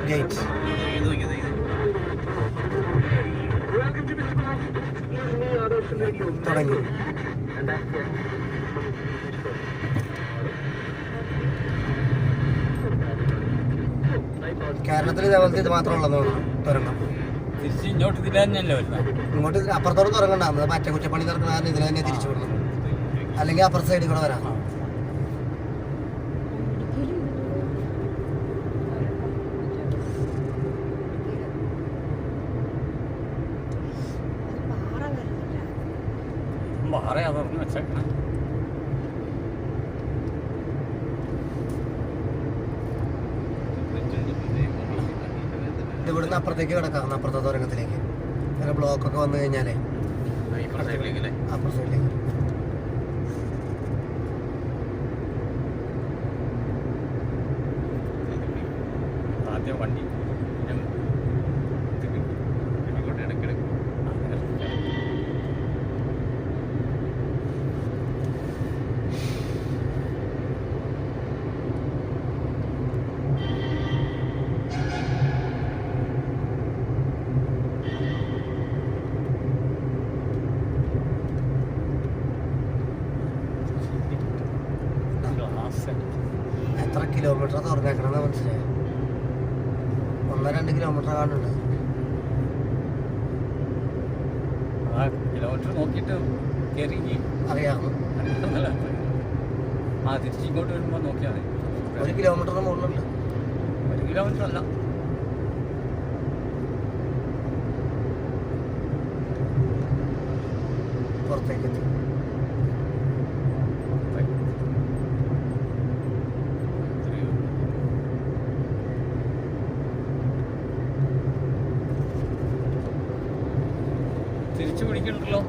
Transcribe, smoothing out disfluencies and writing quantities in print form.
Gate തുടങ്ങി. കേരളത്തിൽ ഇതേപോലത്തെ ഇത് മാത്രമുള്ളൂ തുരങ്കം. ഇങ്ങോട്ട് അപ്പുറത്തോട് തുറങ്ങണ്ട, മറ്റേ കുറ്റപ്പണി നടക്കുന്ന കാരണം ഇതിൽ തന്നെ തിരിച്ചു വിടണം, അല്ലെങ്കിൽ അപ്പുറത്തെ സൈഡിൽ കൂടെ വരാം. ഇവിടുന്ന് അപ്പുറത്തേക്ക് കിടക്കാം, അപ്പുറത്തെ തുരങ്കത്തിലേക്ക്. അങ്ങനെ ബ്ലോക്കൊക്കെ വന്നു കഴിഞ്ഞാലേ അപ്പുറത്തെ സൈഡിലേക്ക്. വണ്ടി എത്ര കിലോമീറ്റർ തുറന്നേക്കണമെന്ന് മനസ്സിലായോ? 1-2 കിലോമീറ്റർ കാണുന്നുണ്ട്. കിലോമീറ്റർ നോക്കിയിട്ട് അറിയാം. തിരിച്ചിങ്ങോട്ട് വരുമ്പോൾ നോക്കിയാൽ മതി. 1 കിലോമീറ്ററിന് മുകളിലുണ്ട്. 1 കിലോമീറ്റർ അല്ല, പുറത്തേക്ക് എത്തി. തിരിച്ചു പിടിക്കണ്ടല്ലോ.